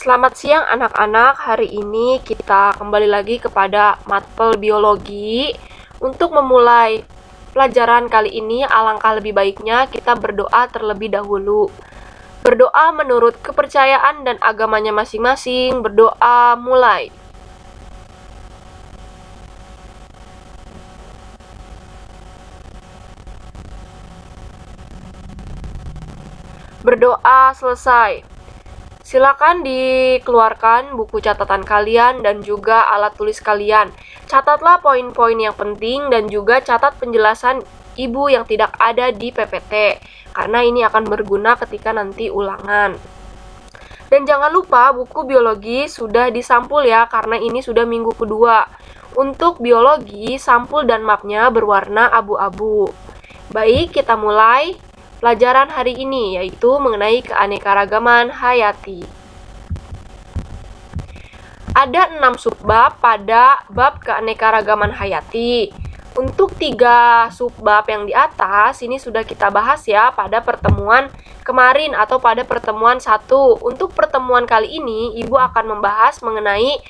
Selamat siang anak-anak, hari ini kita kembali lagi kepada matpel biologi. Untuk memulai pelajaran kali ini, alangkah lebih baiknya kita berdoa terlebih dahulu. Berdoa menurut kepercayaan dan agamanya masing-masing. Berdoa mulai. Berdoa selesai. Silakan dikeluarkan buku catatan kalian dan juga alat tulis kalian. Catatlah poin-poin yang penting dan juga catat penjelasan ibu yang tidak ada di PPT, karena ini akan berguna ketika nanti ulangan. Dan jangan lupa buku biologi sudah disampul ya, karena ini sudah minggu kedua. Untuk biologi, sampul dan mapnya berwarna abu-abu. Baik, kita mulai pelajaran hari ini, yaitu mengenai keanekaragaman hayati. Ada 6 subbab pada bab keanekaragaman hayati. Untuk 3 subbab yang di atas, ini sudah kita bahas ya pada pertemuan kemarin atau pada pertemuan 1. Untuk pertemuan kali ini, Ibu akan membahas mengenai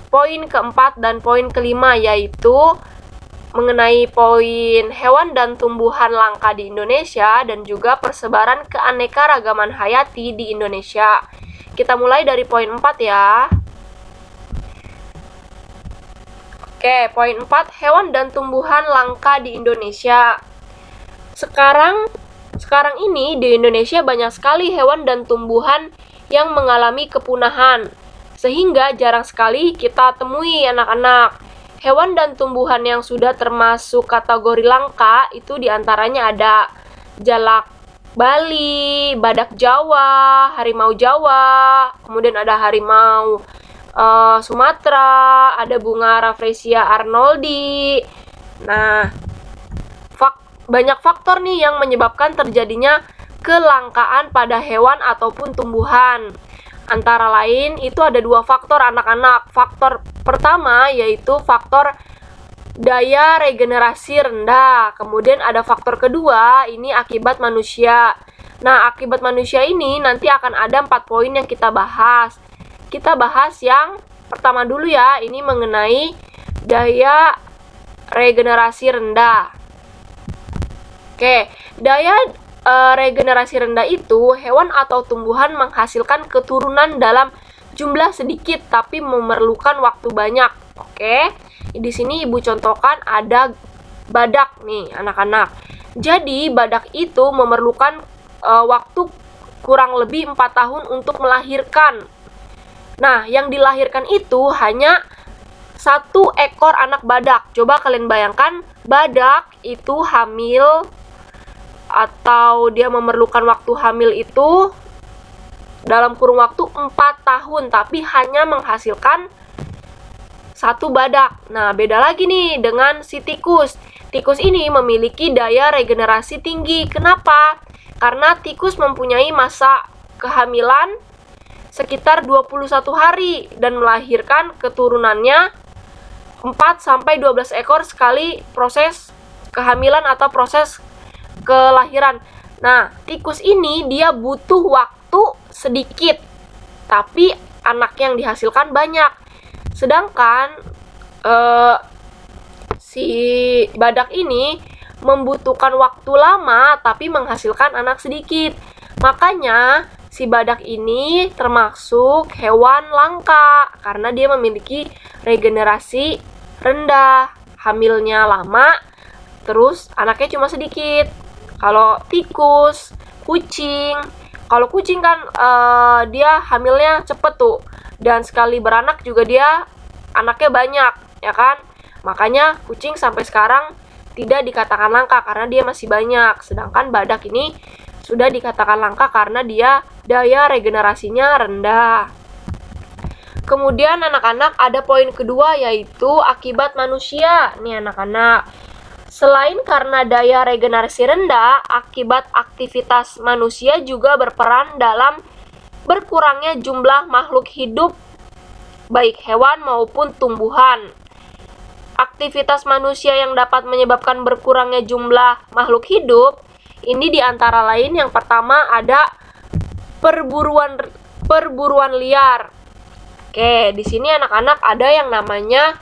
poin keempat dan poin kelima, yaitu mengenai poin hewan dan tumbuhan langka di Indonesia dan juga persebaran keanekaragaman hayati di Indonesia. Kita mulai dari poin 4 ya. Oke, poin 4, hewan dan tumbuhan langka di Indonesia. Sekarang ini di Indonesia banyak sekali hewan dan tumbuhan yang mengalami kepunahan, sehingga jarang sekali kita temui anak-anak. Hewan dan tumbuhan yang sudah termasuk kategori langka itu diantaranya ada jalak Bali, badak Jawa, harimau Jawa, kemudian ada harimau Sumatera, ada bunga Rafflesia arnoldi. Nah, banyak faktor nih yang menyebabkan terjadinya kelangkaan pada hewan ataupun tumbuhan. Antara lain itu ada 2 faktor anak-anak. Faktor pertama yaitu faktor daya regenerasi rendah. Kemudian ada faktor kedua, ini akibat manusia. Nah, akibat manusia ini nanti akan ada 4 poin yang kita bahas. Kita bahas yang pertama dulu ya, ini mengenai daya regenerasi rendah. Oke, daya regenerasi rendah itu hewan atau tumbuhan menghasilkan keturunan dalam jumlah sedikit tapi memerlukan waktu banyak. Oke, di sini Ibu contohkan ada badak nih anak-anak. Jadi badak itu memerlukan waktu kurang lebih 4 tahun untuk melahirkan. Nah, yang dilahirkan itu hanya 1 ekor anak badak. Coba kalian bayangkan, badak itu hamil atau dia memerlukan waktu hamil itu dalam kurun waktu 4 tahun, tapi hanya menghasilkan 1 badak. Nah, beda lagi nih dengan si tikus. Tikus ini memiliki daya regenerasi tinggi. Kenapa? Karena tikus mempunyai masa kehamilan sekitar 21 hari dan melahirkan keturunannya 4-12 ekor sekali proses kehamilan atau proses kelahiran. Nah, tikus ini dia butuh waktu sedikit, tapi anak yang dihasilkan banyak. Sedangkan si badak ini membutuhkan waktu lama, tapi menghasilkan anak sedikit. Makanya si badak ini termasuk hewan langka karena dia memiliki regenerasi rendah, hamilnya lama, terus anaknya cuma sedikit. Kalau tikus, kucing, kalau kucing kan dia hamilnya cepet tuh, dan sekali beranak juga dia anaknya banyak, ya kan? Makanya kucing sampai sekarang tidak dikatakan langka karena dia masih banyak. Sedangkan badak ini sudah dikatakan langka karena dia daya regenerasinya rendah. Kemudian anak-anak ada poin kedua yaitu akibat manusia. Nih anak-anak, selain karena daya regenerasi rendah, akibat aktivitas manusia juga berperan dalam berkurangnya jumlah makhluk hidup, baik hewan maupun tumbuhan. Aktivitas manusia yang dapat menyebabkan berkurangnya jumlah makhluk hidup, ini diantara lain yang pertama ada perburuan liar. Oke, di sini anak-anak ada yang namanya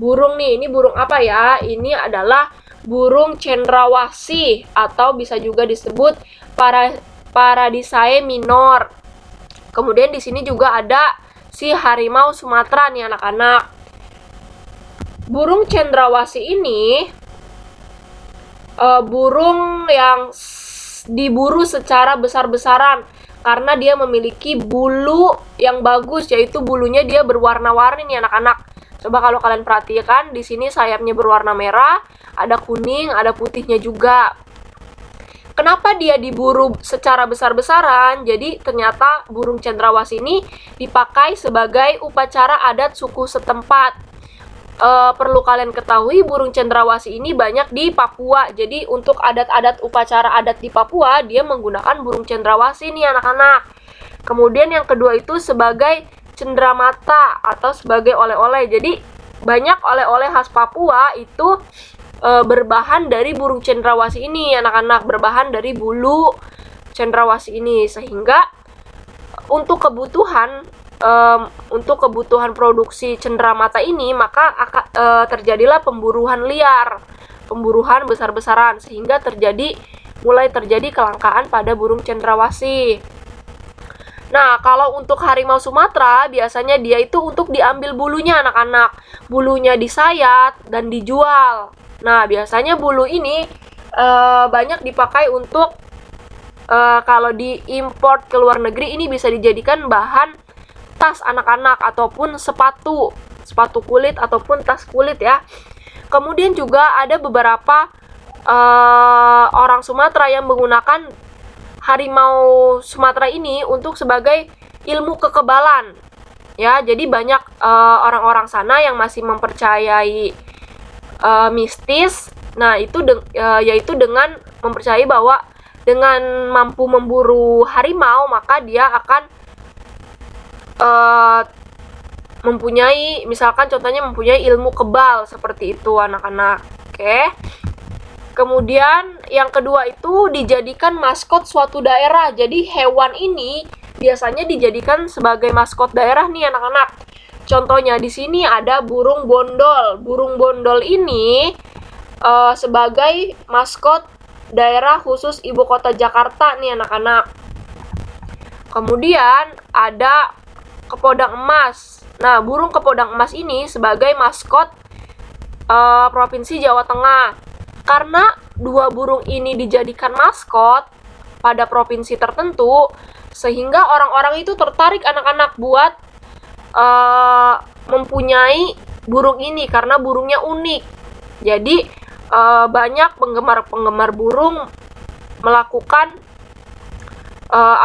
burung nih. Ini burung apa ya? Ini adalah burung cendrawasih atau bisa juga disebut Paradisaea minor. Kemudian di sini juga ada si harimau Sumatera nih anak-anak. Burung cendrawasih ini burung yang diburu secara besar-besaran karena dia memiliki bulu yang bagus, yaitu bulunya dia berwarna-warni nih anak-anak. Coba kalau kalian perhatikan, di sini sayapnya berwarna merah, ada kuning, ada putihnya juga. Kenapa dia diburu secara besar-besaran? Jadi ternyata burung cendrawasih ini dipakai sebagai upacara adat suku setempat. Perlu kalian ketahui, burung cendrawasih ini banyak di Papua. Jadi untuk adat-adat upacara adat di Papua, dia menggunakan burung cendrawasih nih anak-anak. Kemudian yang kedua itu sebagai cenderamata atau sebagai oleh-oleh. Jadi banyak oleh-oleh khas Papua itu berbahan dari burung cendrawasih ini anak-anak, berbahan dari bulu cendrawasih ini, sehingga untuk kebutuhan produksi cenderamata ini maka terjadilah pemburuan liar, pemburuan besar-besaran, sehingga mulai terjadi kelangkaan pada burung cendrawasih. Nah, kalau untuk harimau Sumatera, biasanya dia itu untuk diambil bulunya anak-anak. Bulunya disayat dan dijual. Nah, biasanya bulu ini banyak dipakai untuk kalau diimport ke luar negeri, ini bisa dijadikan bahan tas anak-anak ataupun sepatu kulit ataupun tas kulit ya. Kemudian juga ada beberapa orang Sumatera yang menggunakan harimau Sumatera ini untuk sebagai ilmu kekebalan ya. Jadi banyak orang-orang sana yang masih mempercayai mistis. Nah, itu yaitu dengan mempercayai bahwa dengan mampu memburu harimau, maka dia akan misalkan contohnya mempunyai ilmu kebal, seperti itu anak-anak. Oke. Kemudian yang kedua itu dijadikan maskot suatu daerah. Jadi hewan ini biasanya dijadikan sebagai maskot daerah nih anak-anak. Contohnya di sini ada burung bondol. Burung bondol ini sebagai maskot daerah khusus ibu kota Jakarta nih anak-anak. Kemudian ada kepodang emas. Nah, burung kepodang emas ini sebagai maskot Provinsi Jawa Tengah. Karena dua burung ini dijadikan maskot pada provinsi tertentu, sehingga orang-orang itu tertarik anak-anak buat mempunyai burung ini karena burungnya unik. Jadi banyak penggemar burung melakukan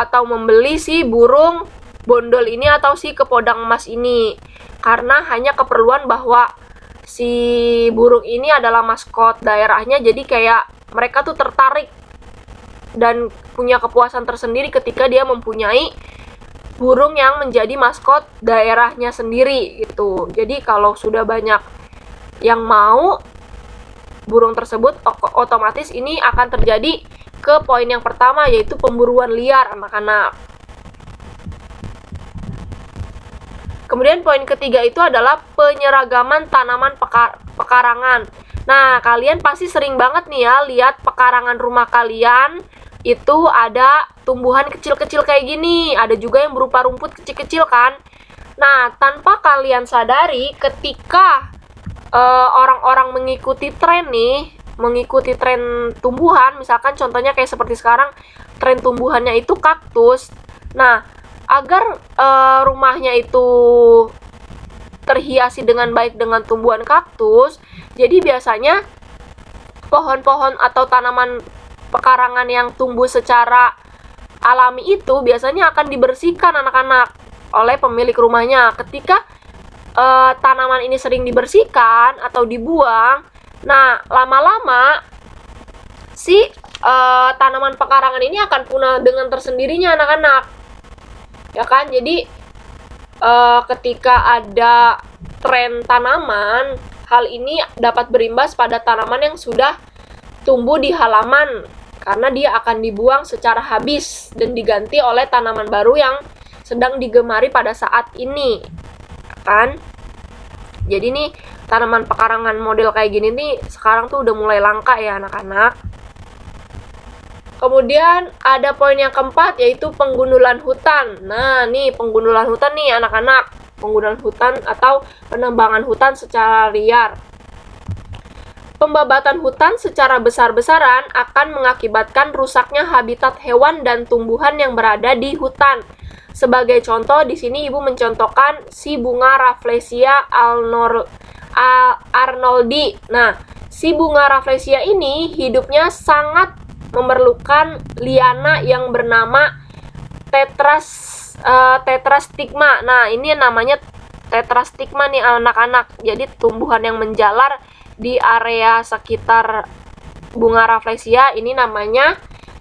atau membeli si burung bondol ini atau si kepodang emas ini karena hanya keperluan bahwa si burung ini adalah maskot daerahnya. Jadi kayak mereka tuh tertarik dan punya kepuasan tersendiri ketika dia mempunyai burung yang menjadi maskot daerahnya sendiri gitu. Jadi kalau sudah banyak yang mau burung tersebut, otomatis ini akan terjadi ke poin yang pertama, yaitu pemburuan liar anak-anak. Kemudian poin ketiga itu adalah penyeragaman tanaman pekarangan. Nah, kalian pasti sering banget nih ya lihat pekarangan rumah kalian itu ada tumbuhan kecil-kecil kayak gini. Ada juga yang berupa rumput kecil-kecil kan. Nah, tanpa kalian sadari, ketika orang-orang mengikuti tren tumbuhan, misalkan contohnya kayak seperti sekarang tren tumbuhannya itu kaktus. Nah, agar rumahnya itu terhiasi dengan baik dengan tumbuhan kaktus, jadi biasanya pohon-pohon atau tanaman pekarangan yang tumbuh secara alami itu biasanya akan dibersihkan anak-anak oleh pemilik rumahnya. Ketika tanaman ini sering dibersihkan atau dibuang, nah lama-lama si tanaman pekarangan ini akan punah dengan tersendirinya anak-anak. Ya kan, jadi ketika ada tren tanaman, hal ini dapat berimbas pada tanaman yang sudah tumbuh di halaman karena dia akan dibuang secara habis dan diganti oleh tanaman baru yang sedang digemari pada saat ini. kan. Jadi nih tanaman pekarangan model kayak gini nih sekarang tuh udah mulai langka ya anak-anak. Kemudian ada poin yang keempat, yaitu penggundulan hutan. Nah, nih penggundulan hutan nih anak-anak. Penggundulan hutan atau penebangan hutan secara liar. Pembabatan hutan secara besar-besaran akan mengakibatkan rusaknya habitat hewan dan tumbuhan yang berada di hutan. Sebagai contoh, di sini Ibu mencontohkan si bunga Rafflesia arnoldi. Nah, si bunga Rafflesia ini hidupnya sangat memerlukan liana yang bernama tetrastigma. Nah, ini namanya tetrastigma nih anak-anak. Jadi tumbuhan yang menjalar di area sekitar bunga Rafflesia ini namanya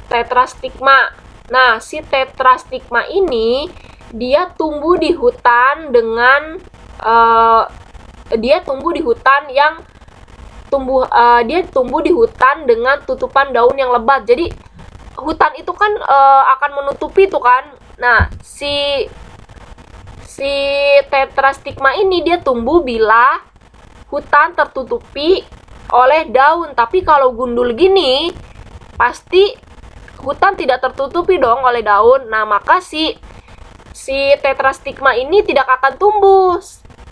tetrastigma. Nah, si tetrastigma ini dia tumbuh di hutan dengan dia tumbuh di hutan dengan tutupan daun yang lebat. Jadi hutan itu kan akan menutupi itu kan. Nah, si tetrastigma ini dia tumbuh bila hutan tertutupi oleh daun. Tapi kalau gundul gini, pasti hutan tidak tertutupi dong oleh daun. Nah, maka si tetrastigma ini tidak akan tumbuh.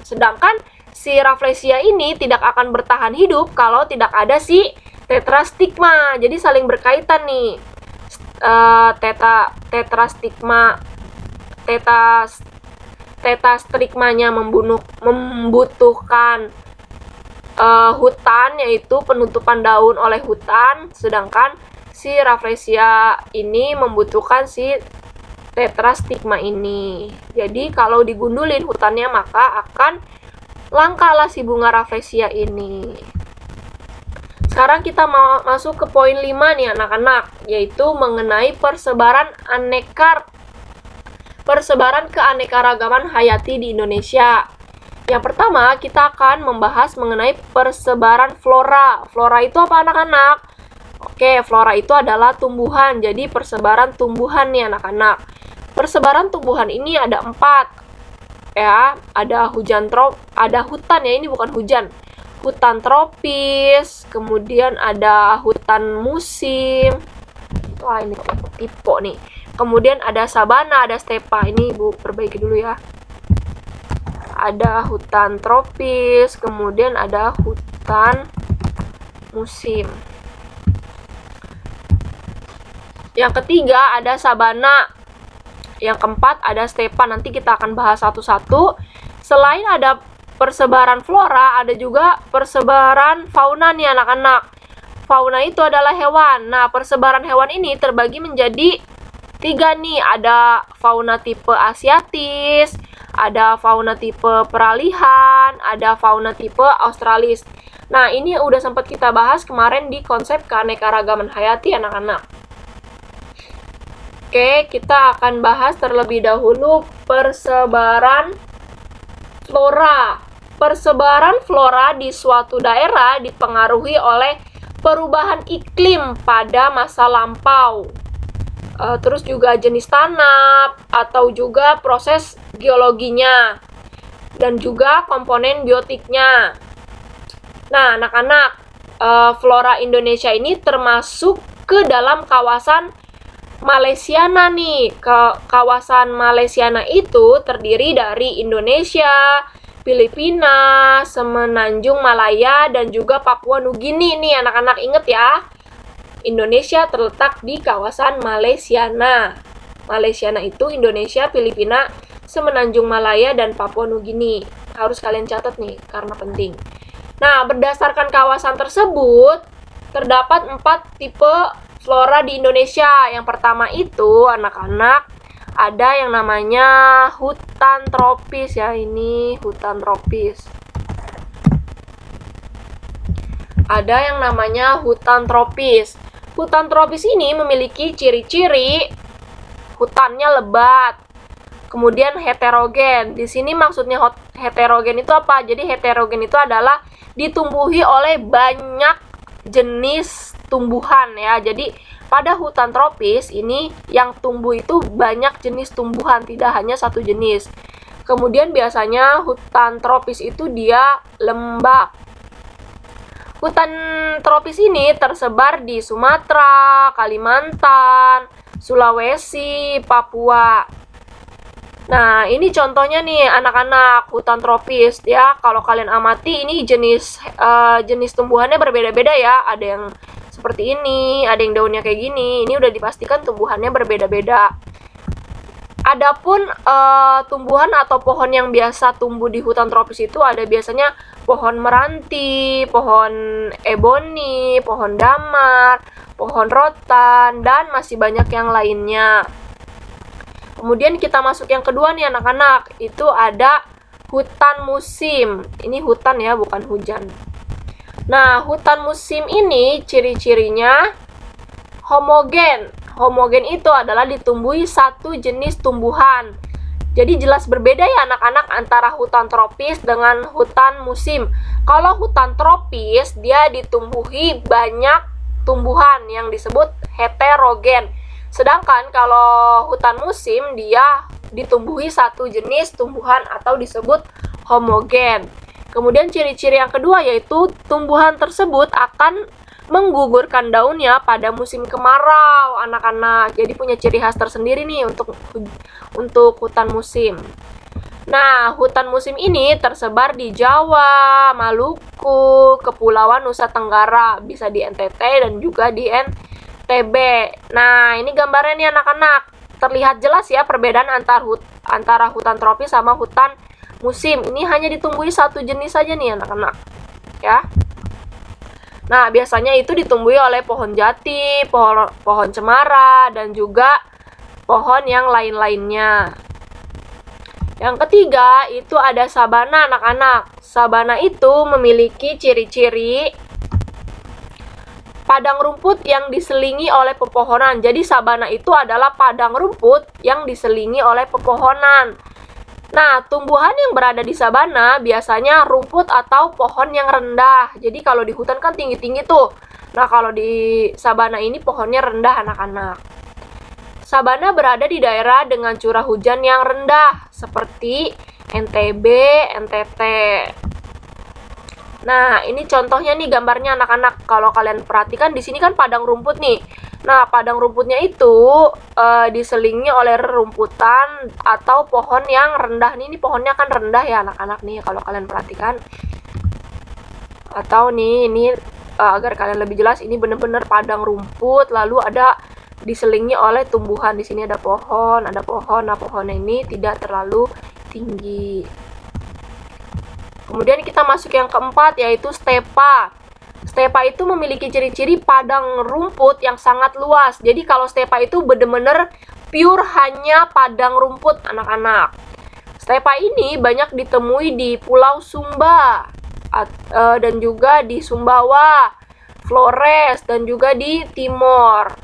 Sedangkan si Rafflesia ini tidak akan bertahan hidup kalau tidak ada si tetrastigma. Jadi saling berkaitan nih. Tetrastigmanya membutuhkan hutan, yaitu penutupan daun oleh hutan, sedangkan si Rafflesia ini membutuhkan si tetrastigma ini. Jadi kalau digundulin hutannya maka akan langkalah si bunga Rafflesia ini. Sekarang kita mau masuk ke poin 5 nih anak-anak, yaitu mengenai persebaran keanekaragaman hayati di Indonesia. Yang pertama, kita akan membahas mengenai persebaran flora. Flora itu apa anak-anak? Oke, flora itu adalah tumbuhan. Jadi persebaran tumbuhan nih anak-anak. Persebaran tumbuhan ini ada 4. Ya, ada hutan ya, ini bukan hujan. Hutan tropis, kemudian ada hutan musim. Wah, ini tipe nih. Kemudian ada sabana, ada stepa. Ini Ibu perbaiki dulu ya. Ada hutan tropis, kemudian ada hutan musim. Yang ketiga ada sabana. Yang keempat ada stepa. Nanti kita akan bahas satu-satu. Selain ada persebaran flora, ada juga persebaran fauna nih anak-anak. Fauna itu adalah hewan. Nah, persebaran hewan ini terbagi menjadi 3 nih. Ada fauna tipe asiatis, ada fauna tipe peralihan, ada fauna tipe australis. Nah, ini udah sempat kita bahas kemarin di konsep keanekaragaman hayati anak-anak. Oke, kita akan bahas terlebih dahulu persebaran flora. Persebaran flora di suatu daerah dipengaruhi oleh perubahan iklim pada masa lampau. Terus juga jenis tanam atau juga proses geologinya dan juga komponen biotiknya. Nah, anak-anak, flora Indonesia ini termasuk ke dalam kawasan Malaysiana nih. Kawasan Malaysiana itu terdiri dari Indonesia, Filipina, Semenanjung Malaya, dan juga Papua Nugini nih anak-anak, inget ya. Indonesia terletak di kawasan Malaysiana. Malaysiana itu Indonesia, Filipina, Semenanjung Malaya, dan Papua Nugini. Harus kalian catat nih karena penting. Nah, berdasarkan kawasan tersebut terdapat 4 tipe flora di Indonesia. Yang pertama itu anak-anak ada yang namanya hutan tropis ya, ini hutan tropis. Ada yang namanya hutan tropis. Hutan tropis ini memiliki ciri-ciri hutannya lebat, kemudian heterogen. Di sini maksudnya heterogen itu apa? Jadi heterogen itu adalah ditumbuhi oleh banyak jenis tumbuhan ya. Jadi pada hutan tropis ini yang tumbuh itu banyak jenis tumbuhan, tidak hanya satu jenis. Kemudian biasanya hutan tropis itu dia lembab. Hutan tropis ini tersebar di Sumatera, Kalimantan, Sulawesi, Papua. Nah, ini contohnya nih anak-anak hutan tropis ya. Kalau kalian amati ini jenis tumbuhannya berbeda-beda ya. Ada yang seperti ini, ada yang daunnya kayak gini. Ini udah dipastikan tumbuhannya berbeda-beda. Adapun tumbuhan atau pohon yang biasa tumbuh di hutan tropis itu ada biasanya pohon meranti, pohon eboni, pohon damar, pohon rotan, dan masih banyak yang lainnya. Kemudian kita masuk yang kedua nih anak-anak, itu ada hutan musim. Ini hutan ya, bukan hujan. Nah, hutan musim ini ciri-cirinya homogen. Homogen itu adalah ditumbuhi satu jenis tumbuhan. Jadi jelas berbeda ya anak-anak antara hutan tropis dengan hutan musim. Kalau hutan tropis dia ditumbuhi banyak tumbuhan yang disebut heterogen. Sedangkan kalau hutan musim dia ditumbuhi satu jenis tumbuhan atau disebut homogen. Kemudian ciri-ciri yang kedua yaitu tumbuhan tersebut akan menggugurkan daunnya pada musim kemarau, anak-anak. Jadi punya ciri khas tersendiri nih untuk hutan musim. Nah, hutan musim ini tersebar di Jawa, Maluku, Kepulauan Nusa Tenggara, bisa di NTT dan juga di NTB. Nah, ini gambarnya nih anak-anak. Terlihat jelas ya perbedaan antara hutan tropis sama hutan musim. Ini hanya ditumbuhi satu jenis saja nih anak-anak. Ya. Nah, biasanya itu ditumbuhi oleh pohon jati, pohon cemara, dan juga pohon yang lain-lainnya. Yang ketiga, itu ada sabana anak-anak. Sabana itu memiliki ciri-ciri padang rumput yang diselingi oleh pepohonan. Jadi sabana itu adalah padang rumput yang diselingi oleh pepohonan. Nah, tumbuhan yang berada di sabana biasanya rumput atau pohon yang rendah. Jadi kalau di hutan kan tinggi-tinggi tuh. Nah, kalau di sabana ini pohonnya rendah anak-anak. Sabana berada di daerah dengan curah hujan yang rendah seperti NTB, NTT. Nah, ini contohnya nih gambarnya anak-anak. Kalau kalian perhatikan di sini kan padang rumput nih. Nah, padang rumputnya itu diselingi oleh rerumputan atau pohon yang rendah. Ini pohonnya kan rendah ya anak-anak nih kalau kalian perhatikan. Atau nih, ini agar kalian lebih jelas, ini benar-benar padang rumput. Lalu ada diselingi oleh tumbuhan. Di sini ada pohon, ada pohon. Nah, pohonnya ini tidak terlalu tinggi. Kemudian kita masuk yang keempat yaitu stepa. Stepa itu memiliki ciri-ciri padang rumput yang sangat luas. Jadi kalau stepa itu benar-benar pure hanya padang rumput anak-anak. Stepa ini banyak ditemui di Pulau Sumba dan juga di Sumbawa, Flores, dan juga di Timor.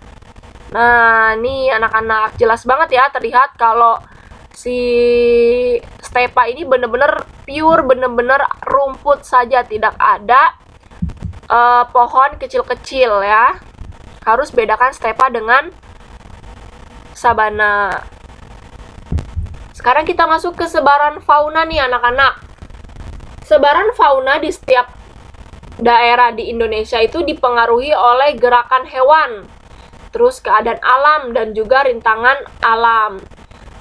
Nah, ini anak-anak jelas banget ya terlihat kalau si stepa ini benar-benar pure, benar-benar rumput saja, tidak ada pohon kecil-kecil ya. Harus bedakan stepa dengan sabana. Sekarang kita masuk ke sebaran fauna nih anak-anak. Sebaran fauna di setiap daerah di Indonesia itu dipengaruhi oleh gerakan hewan, terus keadaan alam dan juga rintangan alam.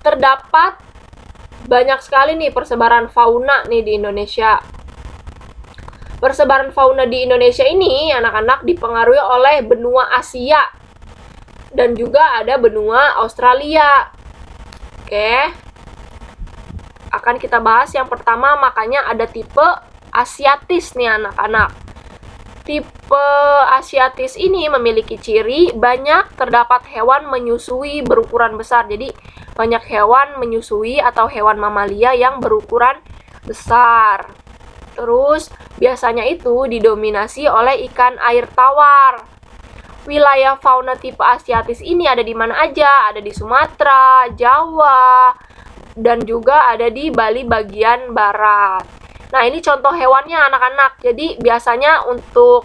Terdapat banyak sekali nih persebaran fauna nih di Indonesia. Persebaran fauna di Indonesia ini anak-anak dipengaruhi oleh benua Asia dan juga ada benua Australia. Oke. Akan kita bahas yang pertama, makanya ada tipe asiatis nih anak-anak. Tipe asiatis ini memiliki ciri banyak terdapat hewan menyusui berukuran besar. Jadi banyak hewan menyusui atau hewan mamalia yang berukuran besar. Terus biasanya itu didominasi oleh ikan air tawar. Wilayah fauna tipe asiatis ini ada di mana aja? Ada di Sumatera, Jawa, dan juga ada di Bali bagian barat. Nah, ini contoh hewannya anak-anak. Jadi biasanya untuk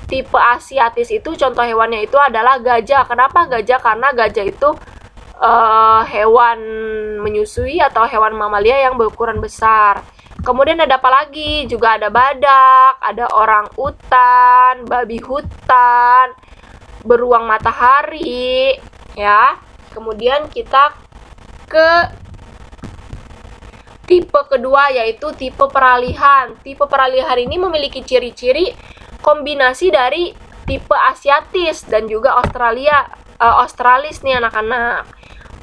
tipe asiatis itu contoh hewannya itu adalah gajah. Kenapa gajah? Karena gajah itu hewan menyusui atau hewan mamalia yang berukuran besar. Kemudian ada apa lagi? Juga ada badak, ada orang utan, babi hutan, beruang matahari, ya. Kemudian kita ke tipe kedua, yaitu tipe peralihan. Tipe peralihan ini memiliki ciri-ciri kombinasi dari tipe asiatis dan juga australis nih anak-anak.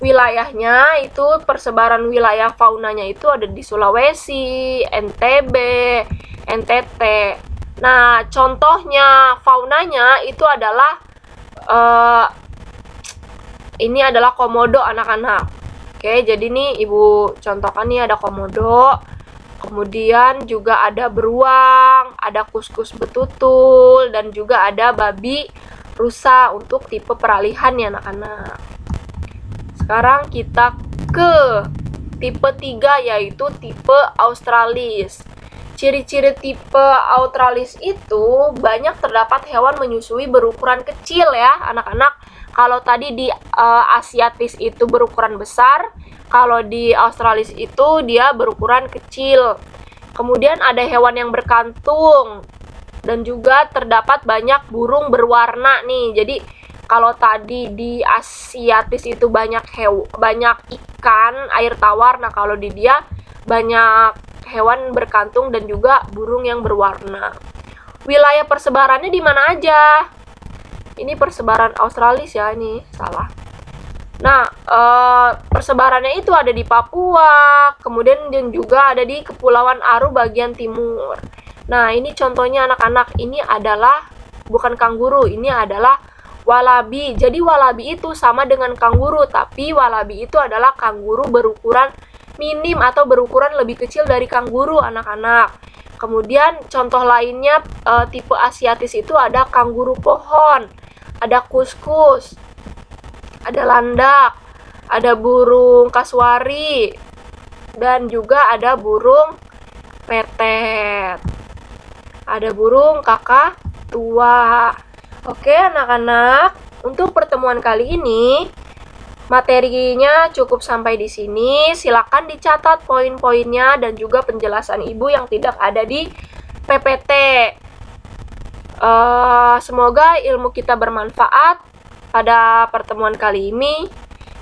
Wilayahnya itu, persebaran wilayah faunanya itu ada di Sulawesi, NTB, NTT. Nah, contohnya faunanya itu adalah ini adalah komodo anak-anak. Oke, jadi nih Ibu contohkan nih ada komodo. Kemudian juga ada beruang, ada kuskus betutul, dan juga ada babi rusa untuk tipe peralihan ya anak-anak. Sekarang kita ke tipe 3, yaitu tipe australis. Ciri-ciri tipe australis itu banyak terdapat hewan menyusui berukuran kecil ya anak-anak. Kalau tadi di asiatis itu berukuran besar, kalau di australis itu dia berukuran kecil. Kemudian ada hewan yang berkantung, dan juga terdapat banyak burung berwarna nih. Jadi kalau tadi di asiatis itu banyak ikan air tawar, nah kalau di dia banyak hewan berkantung dan juga burung yang berwarna. Wilayah persebarannya di mana aja? Ini persebaran australis ya, ini salah. Nah, persebarannya itu ada di Papua, kemudian dan juga ada di Kepulauan Aru bagian timur. Nah, ini contohnya anak-anak, ini adalah bukan kanguru, ini adalah walabi. Jadi walabi itu sama dengan kanguru, tapi walabi itu adalah kanguru berukuran minim atau berukuran lebih kecil dari kanguru anak-anak. Kemudian contoh lainnya tipe asiatis itu ada kanguru pohon, ada kuskus, ada landak, ada burung kasuari, dan juga ada burung petet, ada burung kakak tua. Oke anak-anak, untuk pertemuan kali ini materinya cukup sampai di sini. Silakan dicatat poin-poinnya dan juga penjelasan Ibu yang tidak ada di PPT. Semoga ilmu kita bermanfaat. Pada pertemuan kali ini,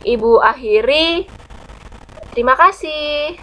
Ibu akhiri. Terima kasih.